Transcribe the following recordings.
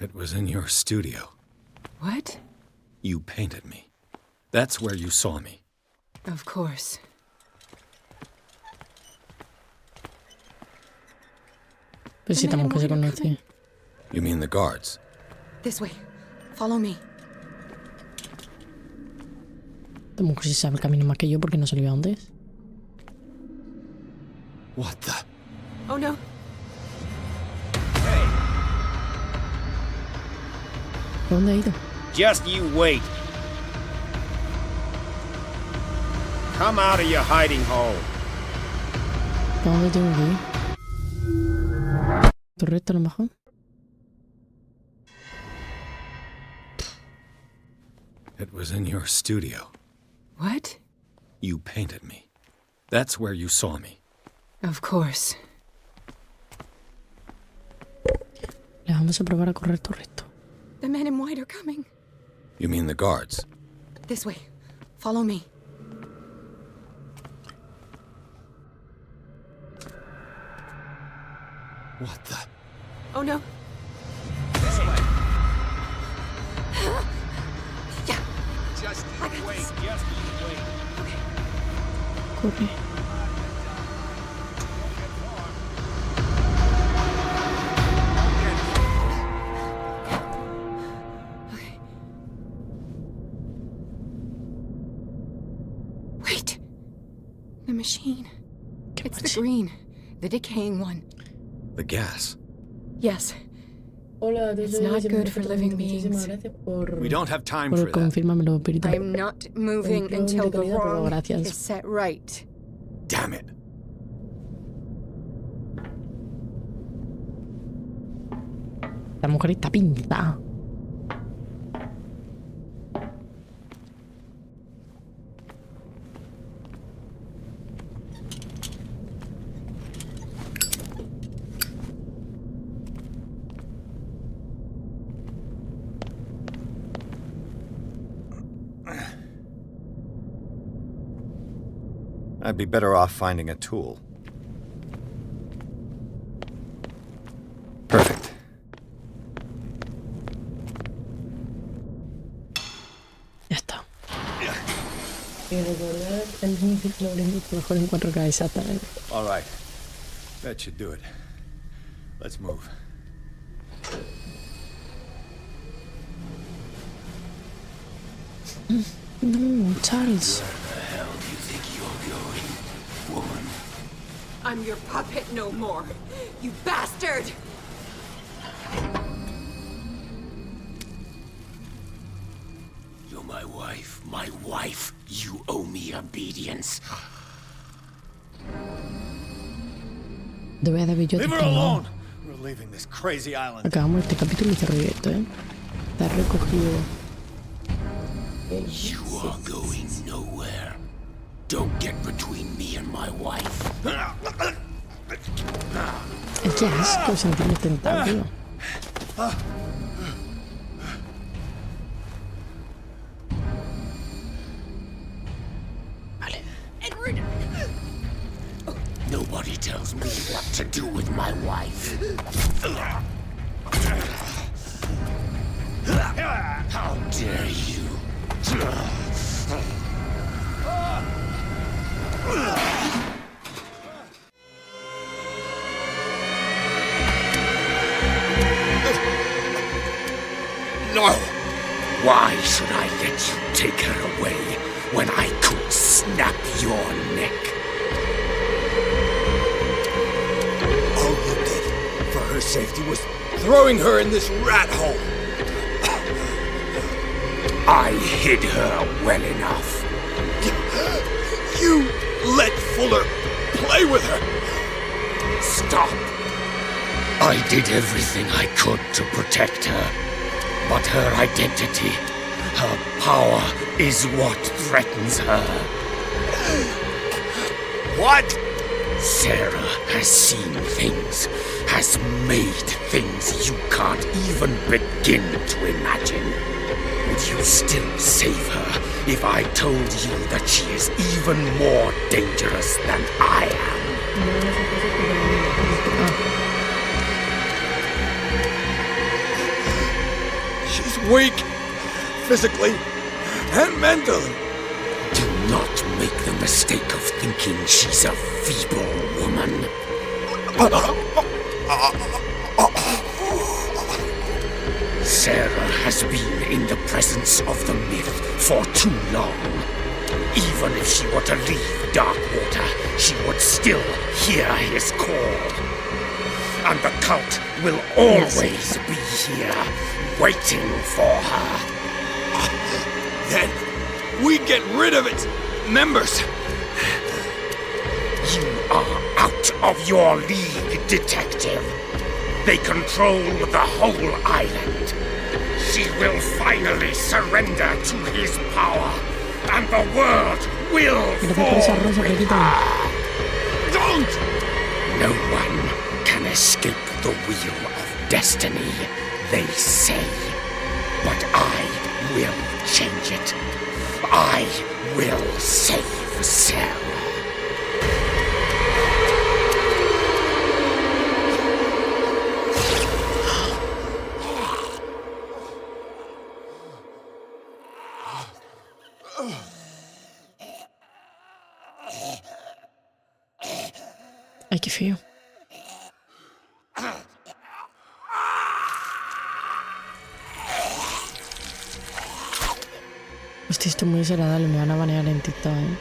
It was in your studio. What? You painted me. That's where you saw me. Of course. Pues sí, estamos que se conoce. You mean the guards? This way. Follow me. Esta mujer sí sabe el camino más que yo porque no salió antes. What the? Oh no. ¿Dónde ha ido? Just you wait. Come out of your hiding hole. ¿Dónde tengo que ir? ¿Torreta a lo mejor? It was in your studio. What? You painted me. That's where you saw me. Of course. Le vamos a probar a correr todo recto. The men in white are coming. You mean the guards? This way. Follow me. What the? Oh no. This way. Yeah. Just you wait. Just you wait. Corre. Wait. The machine. ¿Qué It's pasa? the green. The decaying one. The gas. Yes. Hola, It's not good for living beings. We don't have time por for that. confírmamelo, Perita. I'm not moving Empleo until the indefinido, pero wrong gracias. is set right. Damn it. La mujer está pintada. I'd be better off finding a tool. Perfect. Ya está. Y recordar el ciclo mejor en 4K, exactamente. All right. That should do it. Let's move. No, Charles. I'm your puppet no more. You bastard! You're my wife. My wife. You owe me obedience. Debe de haber yo Leave her tenido- alone! We're leaving this crazy island. Acabamos este capítulo y está directo, ¿eh? Está recogido. You are going nowhere. Don't get between me and my wife. Qué asco sentirme tentado, tío. Vale. Nobody tells me what to do with my wife. How dare you? No! Why should I let you take her away when I could snap your neck? All you did for her safety was throwing her in this rat hole. I hid her well enough. You let Fuller play with her. Stop! I did everything I could to protect her. But her identity, her power, is what threatens her. What? Sarah has seen things, has made things you can't even begin to imagine. Would you still save her if I told you that she is even more dangerous than I am? weak, physically and mentally. Do not make the mistake of thinking she's a feeble woman. Sarah has been in the presence of the myth for too long. Even if she were to leave Darkwater, she would still hear his call. And the cult will always be here, waiting for her. Then we get rid of its members. You are out of your league, detective. They control the whole island. She will finally surrender to his power, and the world will fall with her. Don't! No one can escape the wheel of destiny, they say. But I will change it. I will save Sarah. Ay, qué feo. Hostia, esto es muy desagradable. Me van a banear en TikTok, ¿eh?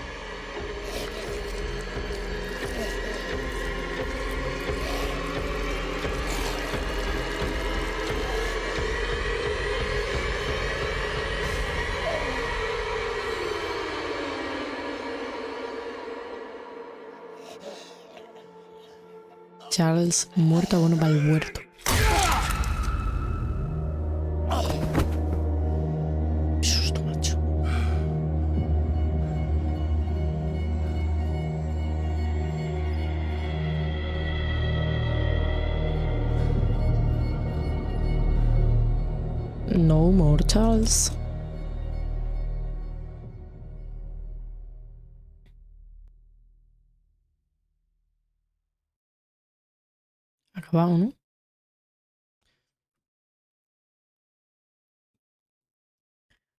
Charles muerto, abono para el huerto. Qué susto, macho. No more Charles. Acabado, ¿no?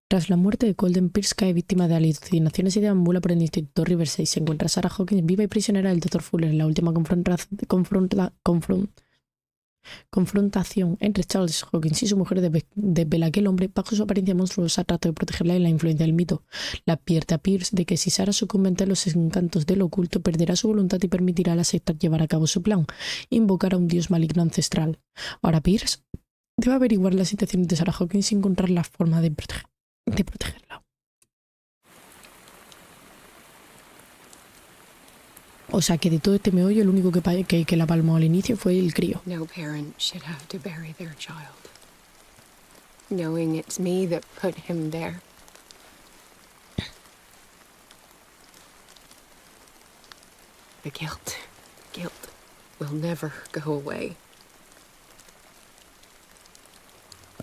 Tras la muerte de Golden, Pierce cae víctima de alucinaciones y deambula por el instituto Riverside. Se encuentra a Sarah Hawkins viva y prisionera del Dr. Fuller. La última confrontación entre Charles Hawkins y su mujer desvela que el hombre, bajo su apariencia monstruosa, trata de protegerla de la influencia del mito. Le advierte a Pierce de que si Sarah sucumbe ante los encantos del oculto, perderá su voluntad y permitirá a la secta llevar a cabo su plan: invocar a un dios maligno ancestral. Ahora Pierce debe averiguar la situación de Sarah Hawkins y encontrar la forma de protegerla. O sea que de todo este meollo, el único que la palmó al inicio fue el crío. No parent should have to bury their child, knowing it's me that put him there. The guilt will never go away.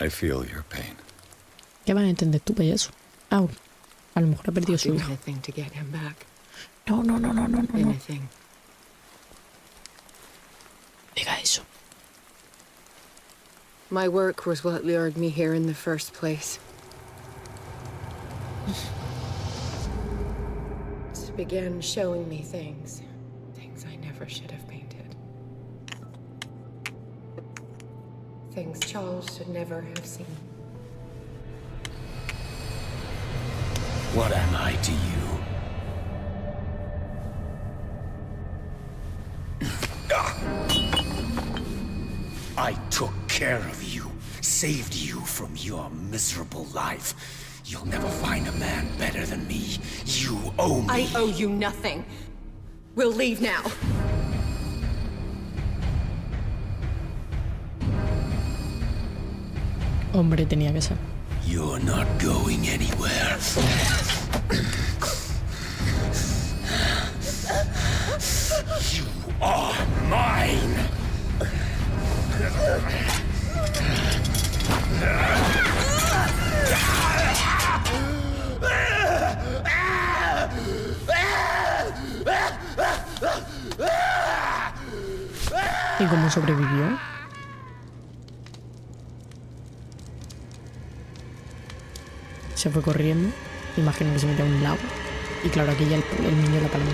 I feel your pain. ¿Qué van a entender tú, payaso? Ah, a lo mejor ha perdido su Do hijo. anything to get him back. No. Anything. Diga eso. My work was what lured me here in the first place. It began showing me things I never should have painted. Things Charles should never have seen. What am I to you? I took care of you, saved you from your miserable life. You'll never find a man better than me. You owe me. I owe you nothing. We'll leave now. Hombre, tenía que ser. You're not going anywhere. You are mine. ¿Y cómo sobrevivió? Se fue corriendo. Imagino que se metió en un lago. Y claro, aquí ya el niño la palmó.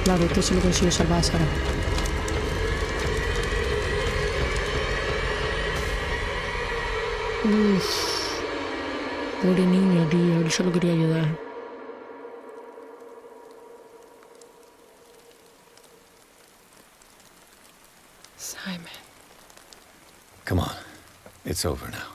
Claro, esto se lo consiguió salvar a Sara. Uff. Pobre niño, tío. Él solo quería ayudar. Simon. Come on. It's over now.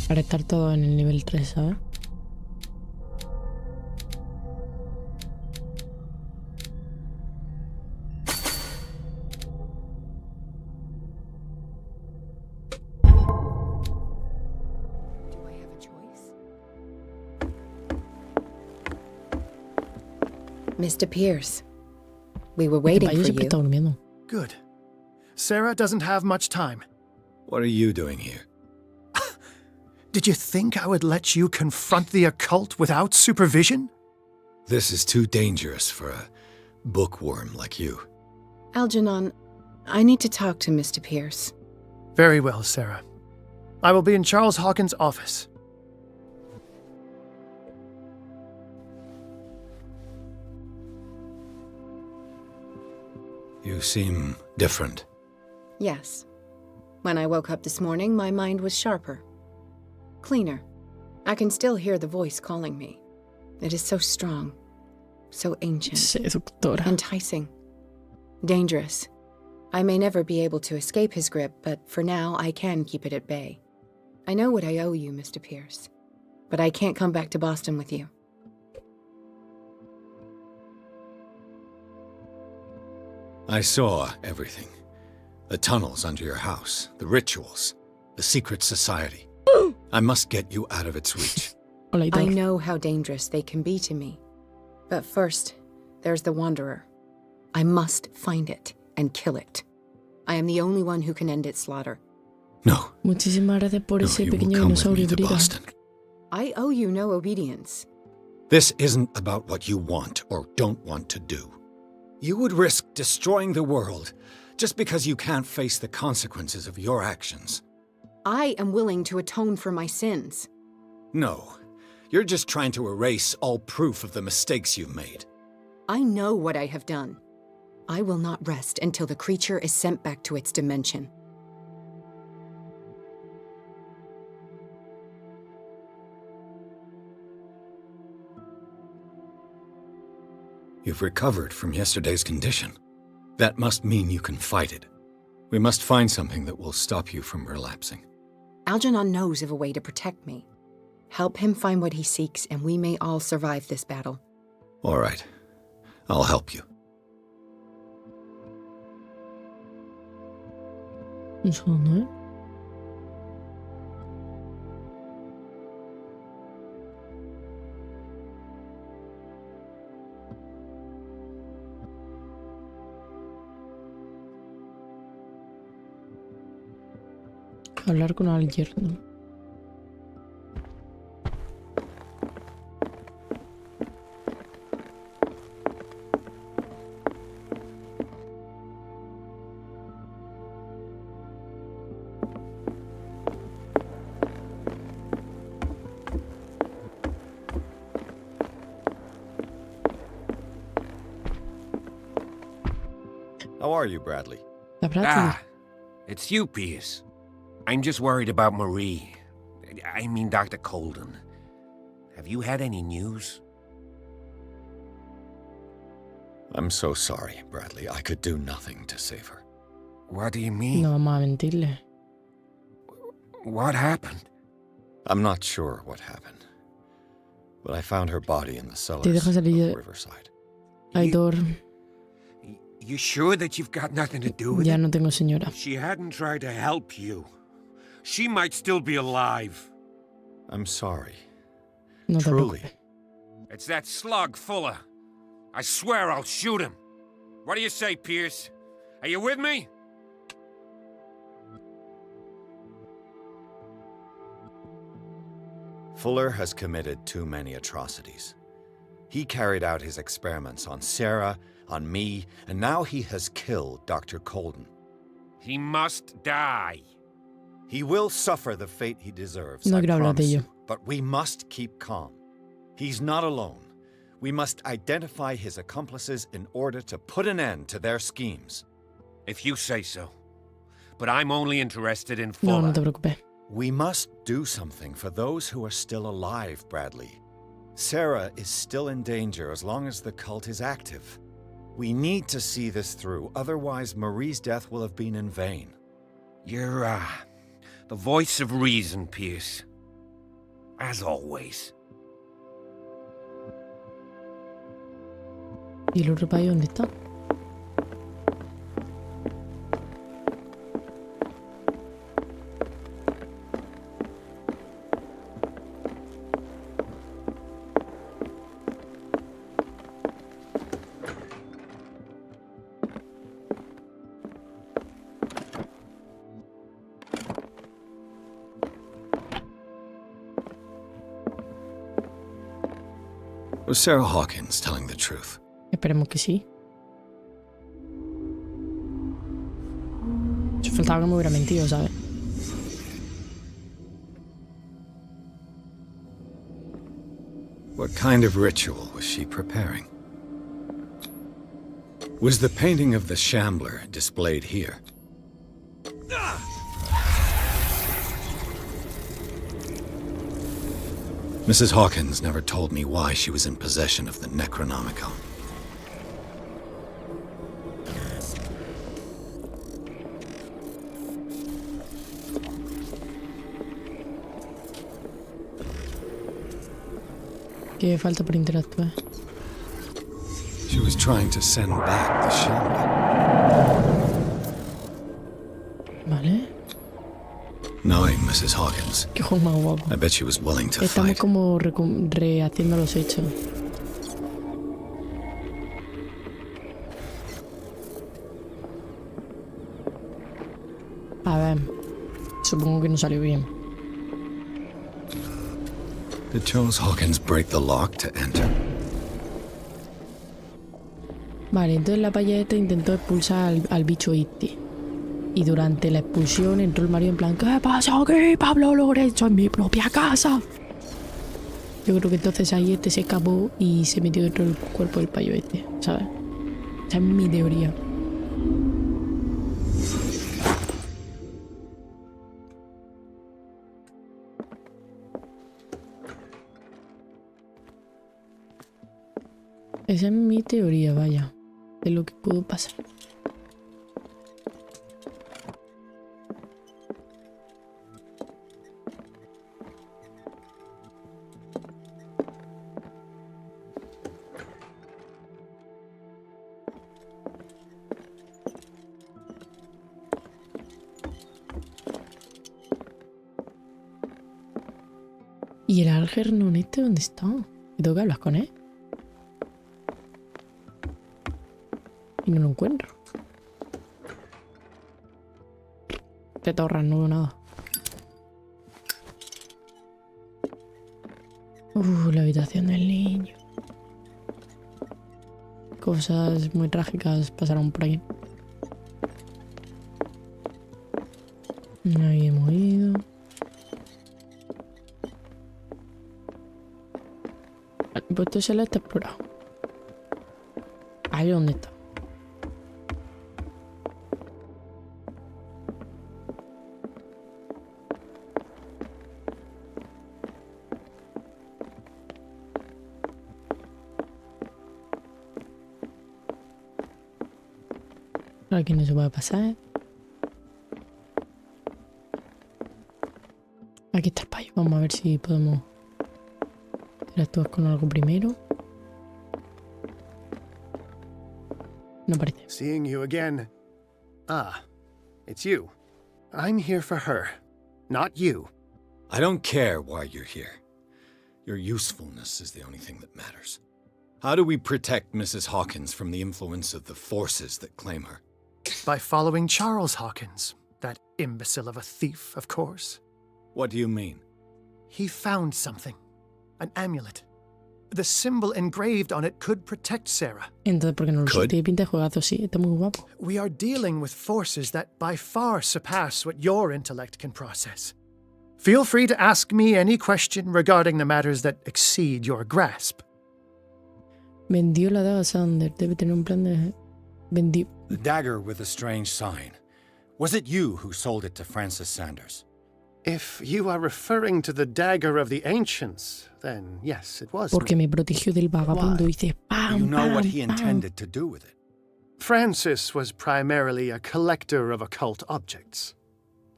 Para estar todo en el nivel 3, ¿sabes? Mr. Pierce, we were Este waiting payo for siempre you. está durmiendo. Good. Sarah doesn't have much time. What are you doing here? Did you think I would let you confront the occult without supervision? This is too dangerous for a bookworm like you. Algernon, I need to talk to Mr. Pierce. Very well, Sarah. I will be in Charles Hawkins' office. You seem different. Yes. When I woke up this morning, my mind was sharper. Cleaner. I can still hear the voice calling me. It is so strong. So ancient. Seductora. Enticing. Dangerous. I may never be able to escape his grip, but for now, I can keep it at bay. I know what I owe you, Mr. Pierce. But I can't come back to Boston with you. I saw everything. The tunnels under your house, the rituals, the secret society. I must get you out of its reach. Hola, I Hitor. know how dangerous they can be to me. But first, there's the Wanderer. I must find it and kill it. I am the only one who can end its slaughter. No. Muchísimas gracias por No, ese you will pequeño come with me dinosaurio, to Brita. Boston. I owe you no obedience. This isn't about what you want or don't want to do. You would risk destroying the world just because you can't face the consequences of your actions. I am willing to atone for my sins. No, you're just trying to erase all proof of the mistakes you've made. I know what I have done. I will not rest until the creature is sent back to its dimension. You've recovered from yesterday's condition. That must mean you can fight it. We must find something that will stop you from relapsing. Algernon knows of a way to protect me. Help him find what he seeks, and we may all survive this battle. All right. I'll help you. Un segundo, ¿eh? Hablar con alguien, ¿no? How are you, Bradley? La Bradley. Ah, it's you, Pierce. I'm just worried about Marie. I mean, Dr. Colden. Have you had any news? I'm so sorry, Bradley. I could do nothing to save her. What do you mean? No vamos a mentirle. What happened? I'm not sure what happened, but I found her body in the cellars Te dejas of salir, Riverside. Aitor. You sure that you've got nothing to do with Ya it? no tengo señora. If she hadn't tried to help you, she might still be alive. I'm sorry. No te Truly. preocupes. It's that slug, Fuller. I swear I'll shoot him. What do you say, Pierce? Are you with me? Fuller has committed too many atrocities. He carried out his experiments on Sarah, on me, and now he has killed Dr. Colden. He must die. He will suffer the fate he deserves, No I quiero hablar de promise ello. you, but we must keep calm. He's not alone. We must identify his accomplices in order to put an end to their schemes. If you say so. But I'm only interested in No, Fuller. no te preocupes. We must do something for those who are still alive, Bradley. Sarah is still in danger as long as the cult is active. We need to see this through, otherwise Marie's death will have been in vain. You're, the voice of reason, Pierce. As always. ¿Y el otro payo dónde está? Was Sarah Hawkins telling the truth? Esperemos que sí. Yo faltaba que me hubiera mentido, ¿sabes? What kind of ritual was she preparing? Was the painting of the Shambler displayed here? Mrs. Hawkins never told me why she was in possession of the Necronomicon. ¿Qué falta por interactuar? She was trying to send back the Shambler. Vale. Knowing Mrs. Hawkins, Qué juego más guapo. I bet she was willing to Estamos fight. como rehaciendo los hechos. A ver. Supongo que no salió bien. Did Charles Hawkins break the lock to enter? Vale, entonces la payeta intentó expulsar al bicho Este. Y durante la expulsión entró el marido en plan: ¿qué pasa aquí, Pablo Lorenzo, en mi propia casa? Yo creo que entonces ahí Este se escapó y se metió dentro del cuerpo del payo Este, ¿sabes? Esa es mi teoría. Esa es mi teoría, vaya, de lo que pudo pasar. ¿Y el Algernon este dónde está? Tengo que hablar con él. Y no lo encuentro. Te torras, no veo nada. La habitación del niño. Cosas muy trágicas pasaron por aquí. Ahí hemos ido. Vale, pues esto se lo está explorado. Ahí dónde está. Aquí no se puede pasar. Aquí está el payo. Vamos a ver si podemos interactuar con algo primero. No parece. Seeing you again. Ah, it's you. I'm here for her, not you. I don't care why you're here. Your usefulness is the only thing that matters. How do we protect Mrs. Hawkins from the influence of the forces that claim her? By following Charles Hawkins, that imbecile of a thief, of course. What do you mean? He found something. An amulet. The symbol engraved on it could protect Sarah. Entonces, ¿por qué no lo Could. tiene pinta de juegazo? Sí, está muy guapo. We are dealing with forces that by far surpass what your intellect can process. Feel free to ask me any question regarding the matters that exceed your grasp. Vendió la daga a Sander. Debe tener un plan de... Vendió. The dagger with the strange sign. Was it you who sold it to Francis Sanders? If you are referring to the dagger of the ancients, then yes, it was Porque me. me protegió del vagabundo. Why? Dice, Do ¡pam, you know what pam, he pam! intended to do with it? Francis was primarily a collector of occult objects.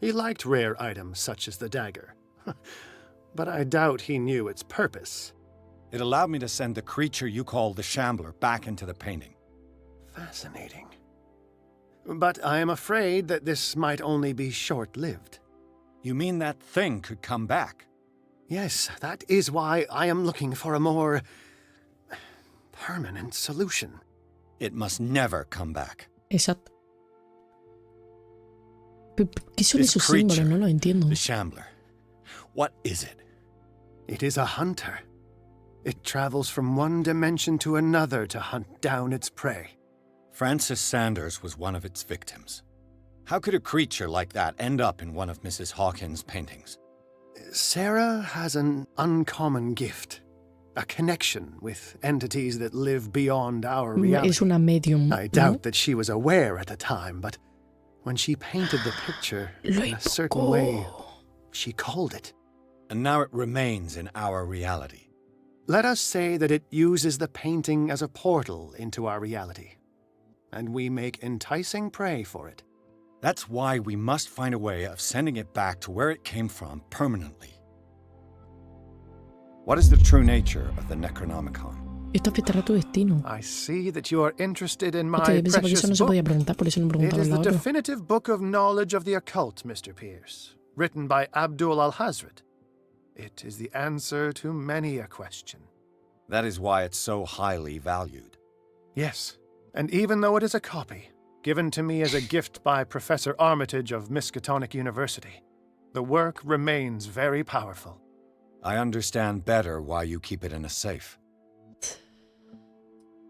He liked rare items such as the dagger. But I doubt he knew its purpose. It allowed me to send the creature you call the Shambler back into the painting. Fascinating. But I am afraid that this might only be short-lived. You mean that thing could come back? Yes, that is why I am looking for a more permanent solution. It must never come back. Exacto. ¿Qué son This esos símbolos? creature, No lo entiendo. the Shambler. What is it? It is a hunter. It travels from one dimension to another to hunt down its prey. Francis Sanders was one of its victims. How could a creature like that end up in one of Mrs. Hawkins' paintings? Sarah has an uncommon gift. A connection with entities that live beyond our reality. Es una medium. I doubt that she was aware at the time, but when she painted the picture Lo in a certain invocó. way, she called it. And now it remains in our reality. Let us say that it uses the painting as a portal into our reality, and we make enticing prey for it. That's why we must find a way of sending it back to where it came from permanently. What is the true nature of the Necronomicon? Esto afectará a tu destino. I see that you are interested in my Hostia, yo pensaba que eso precious no se book. podía preguntar, por eso no It preguntaba is la the otra. definitive book of knowledge of the occult, Mr. Pierce, written by Abdul al-Hazred. It is the answer to many a question. That is why it's so highly valued. Yes, and even though it is a copy, given to me as a gift by Professor Armitage of Miskatonic University, the work remains very powerful. I understand better why you keep it in a safe.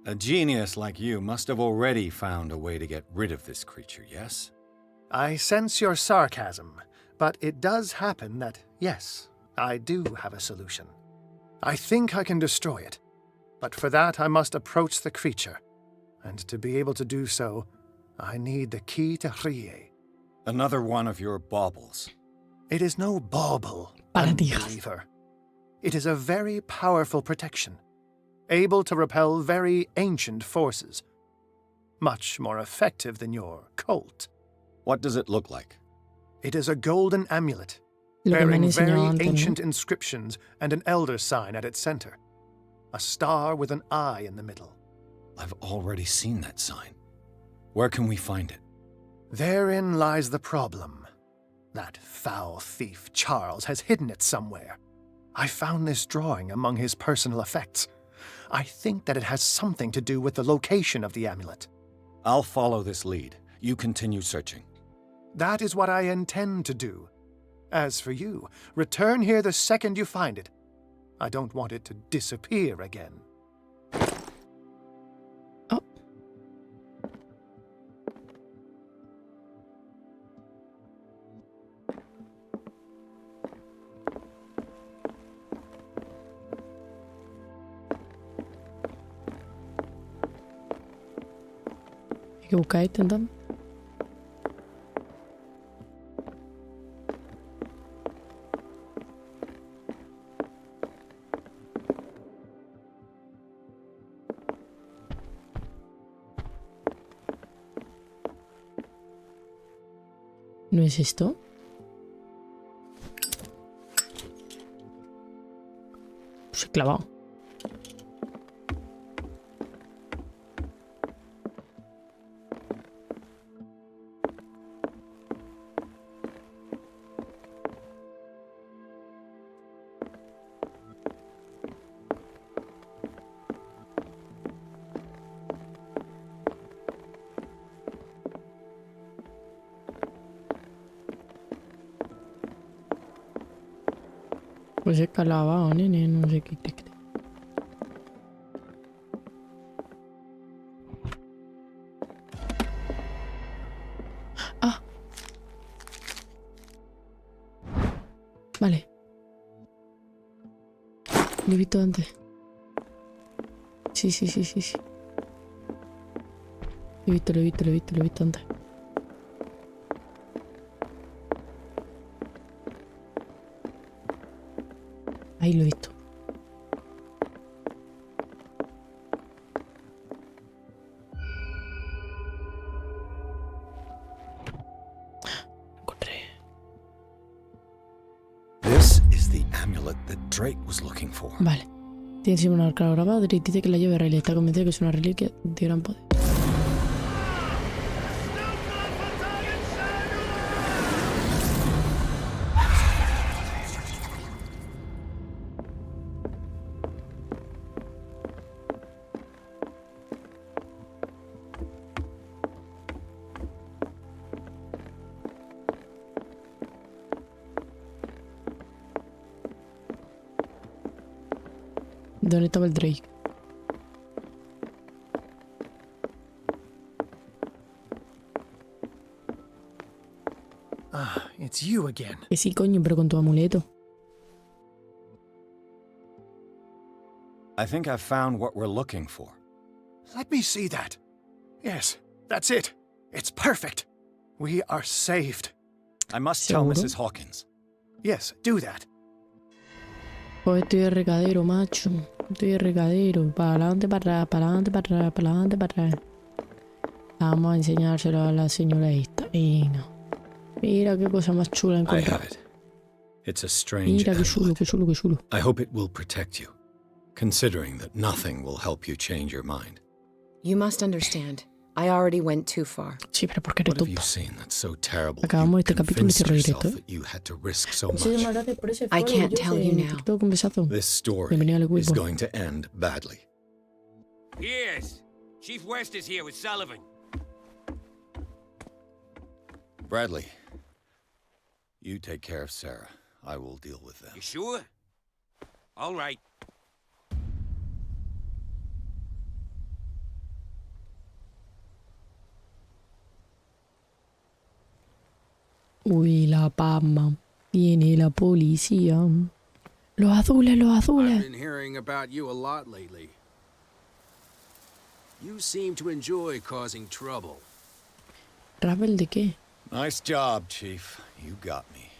A genius like you must have already found a way to get rid of this creature, yes? I sense your sarcasm, but it does happen that, yes, I do have a solution. I think I can destroy it, but for that I must approach the creature, and to be able to do so, I need the key to Rie. Another one of your baubles. It is no bauble, Paradijas. unbeliever. It is a very powerful protection, able to repel very ancient forces. Much more effective than your Colt. What does it look like? It is a golden amulet, Lo que me han bearing very enseñado antes, ancient ¿no? inscriptions and an elder sign at its center. A star with an eye in the middle. I've already seen that sign. Where can we find it? Therein lies the problem. That foul thief Charles has hidden it somewhere. I found this drawing among his personal effects. I think that it has something to do with the location of the amulet. I'll follow this lead. You continue searching. That is what I intend to do. As for you, return here the second you find it. I don't want it to disappear again. Oh. Hay que buscar este entonces. ¿No es esto? Pues he clavado. Pues he clavado, nene, no sé qué te crees. Ah. Vale. Lo he visto antes. Sí. Lo he visto antes. Ahí lo he visto. Encontré. This is the amulet that Drake was looking for. Vale. Tiene encima un arcano grabado. Drake dice que la lleve a Riley. Está convencido de que es una reliquia de gran poder. ¿Dónde estaba el Drake? Ah, it's you again. Que sí, coño, pero con tu amuleto. I think I've found what we're looking for. Let me see that. Yes, that's it. It's perfect. We are saved. I must tell ¿Seguro? Mrs. Hawkins. Yes, do that. Pues estoy de recadero, macho. Estoy de recadero. Para adelante, para atrás, para adelante, para atrás, para adelante, para atrás. Vamos a enseñárselo a la señora esta. Venga. Mira qué cosa más chula he I encontrado. have it. It's a strange Mira qué chulo, amulet. qué chulo, qué chulo. I hope it will protect you, considering that nothing will help you change your mind. You must understand. I already went too far. Sí, pero ¿por qué eres What tú? have you seen that's so terrible Acabamos you este capítulo y convinced cierro yourself directo, ¿eh? that you had to risk so Muchísimas much? gracias por ese I follow, can't tell you Jose. now. TikTok, un besazo. This story Bienvenido al equipo. is going to end badly. Pierce, Chief West is here with Sullivan. Bradley, you take care of Sarah. I will deal with them. You sure? All right. Uy, la palma. Viene la policía. Los azules, los I've azules. been hearing about you a lot lately. You seem to enjoy causing trouble. ¿Ravel de qué? Nice job, Chief. You got me.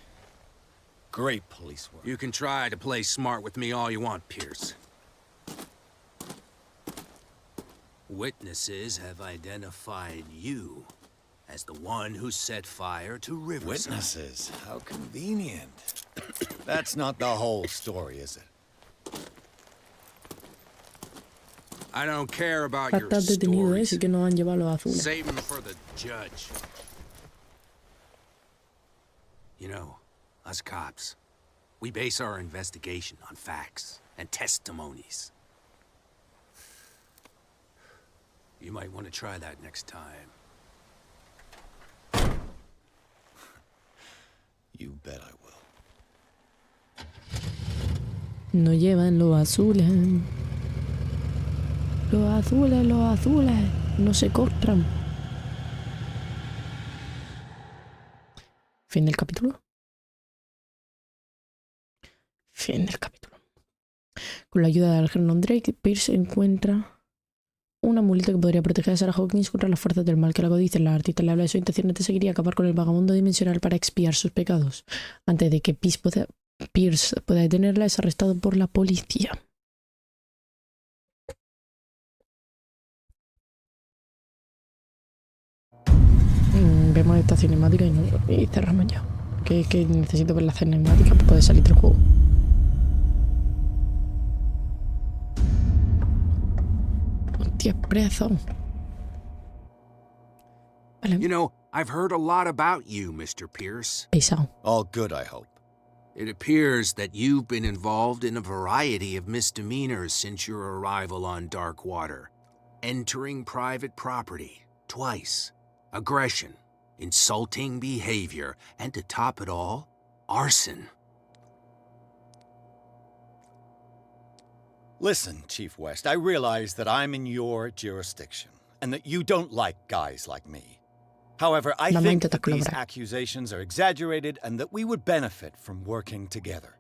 Great police work. You can try to play smart with me all you want, Pierce. Witnesses have identified you as the one who set fire to Riverside. Witnesses? How convenient. That's not the whole story, is it? I don't care about Va a your estar detenido, stories. sí que nos han llevado los azules. Save them for the judge. You know, us cops, we base our investigation on facts and testimonies. You might want to try that next time. You bet I will. No llevan los azules. Los azules, los azules. No se cortan. Fin del capítulo. Fin del capítulo. Con la ayuda de Algernon Drake, Pierce encuentra un amuleto que podría proteger a Sarah Hawkins contra las fuerzas del mal que la codician. La artista le habla de su intención de seguir y acabar con el vagabundo dimensional para expiar sus pecados. Antes de que Pierce pueda detenerla, es arrestado por la policía. Vemos esta cinemática y cerramos ya. Que necesito ver la cinemática para poder salir del juego. Hostia, preso. Vale. You know, I've heard a lot about you, Mr. Pierce. Pesado. All good, I hope. It appears that you've been involved in a variety of misdemeanors since your arrival on Darkwater. Entering private property, twice. Aggression, insulting behavior, and to top it all, arson. Listen, Chief West, I realize that I'm in your jurisdiction, and that you don't like guys like me. However, I think that these accusations are exaggerated and that we would benefit from working together.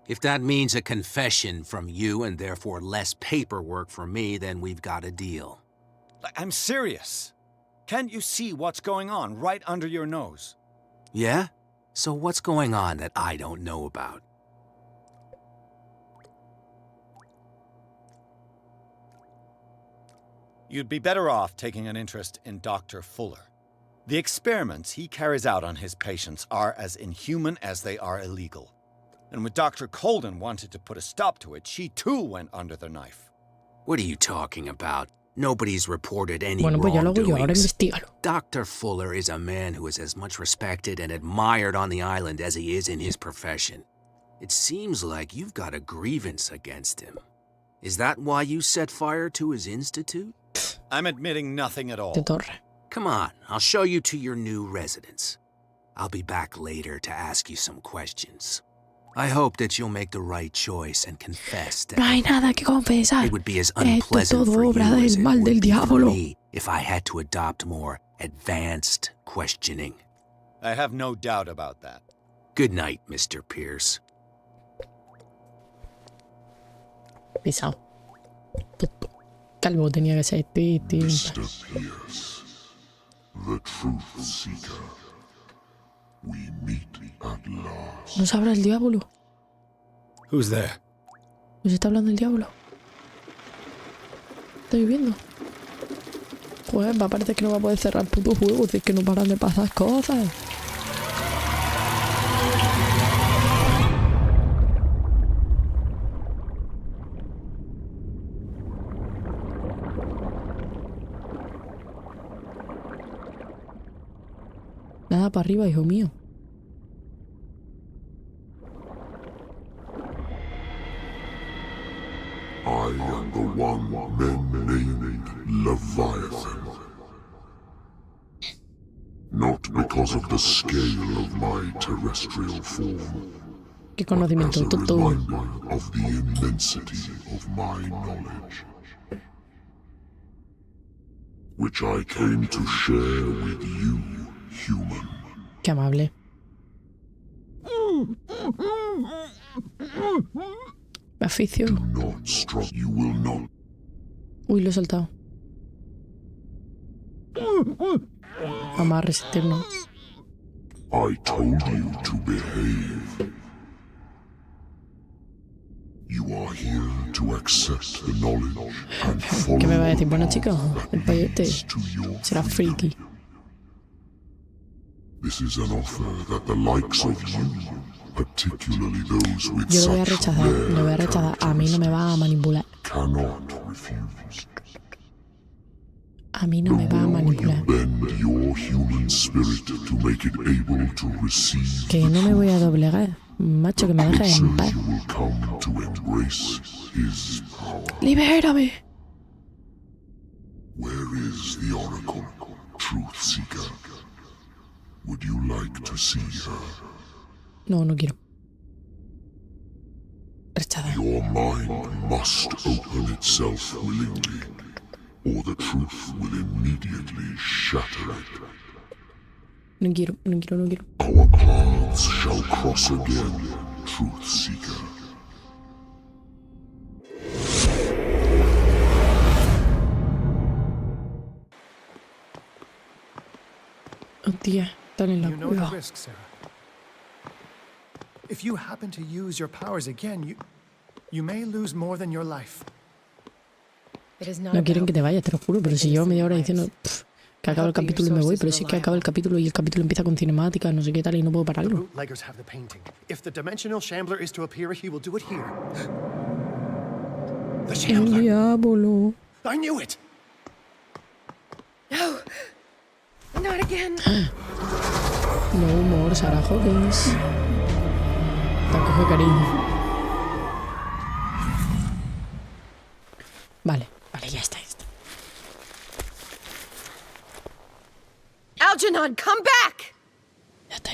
If that means a confession from you and therefore less paperwork for me, then we've got a deal. I'm serious. Can't you see what's going on right under your nose? Yeah? So what's going on that I don't know about? You'd be better off taking an interest in Dr. Fuller. The experiments he carries out on his patients are as inhuman as they are illegal. And when Dr. Colden wanted to put a stop to it, she too went under the knife. What are you talking about? Nobody's reported any wrongdoings. Dr. Fuller is a man who is as much respected and admired on the island as he is in his profession. It seems like you've got a grievance against him. Is that why you set fire to his institute? I'm admitting nothing at all. Come on, I'll show you to your new residence. I'll be back later to ask you some questions. I hope that you'll make the right choice and confess that no hay nada que confesar. It would be as unpleasant for you as it would be for me if I had to adopt more advanced questioning. I have no doubt about that. Good night, Mr. Pierce. Pesado. Calvo tenía que ser Mr. Pierce, the truth seeker. We meet at last. ¿Nos habla el diablo? Who's there? ¿Nos está hablando el diablo? Estoy viendo. Pues va a parecer que no va a poder cerrar el puto juego, si es que no paran de pasar cosas. Nada para arriba, hijo mío. I am the one men named Leviathan. Not because of the scale of my terrestrial form, Qué but as conocimiento, a todo. reminder of the immensity of my knowledge, which I came to share with you, human. Qué amable. Me aficio. Do not stop. You will not. Uy, lo he soltado. Vamos a resistirnos. I told you to behave. You are here to accept the knowledge and follow ¿Qué me va a decir? Bueno, chica, el payete leads to your será friki. This is an offer that the likes of you, particularly those with Yo lo voy a such rechazar, lo voy a rare rechazar. A mí no me va a manipular. cannot refuse. A mí no me va a The more you manipular. bend your human spirit to make it able to receive Que no me voy a doblegar. Macho, que me dejes en paz. you will come to embrace his power. ¡Libérame! Where is the Oracle, Truth Seeker? Would you like to see her? No, no quiero. Rechazar. Your mind must open itself willingly, or the truth will immediately shatter it. No quiero, no quiero, no quiero. Our paths shall cross again, Truth Seeker. Oh, tía, están en la You know the cueva. risk, Sarah. If you happen to use your powers again, you may lose more than your life. It is not No quieren about que te vayas, te lo juro, pero si llevo media hora diciendo Que acaba el capítulo y me voy, pero sí que acaba el capítulo y el capítulo empieza con cinemática, no sé qué tal, y no puedo pararlo. El diablo. I knew it. No, not again. No humor, Sarah Hawkins. Te coge cariño. Vale, ya está. Algernon, come back! Ya está.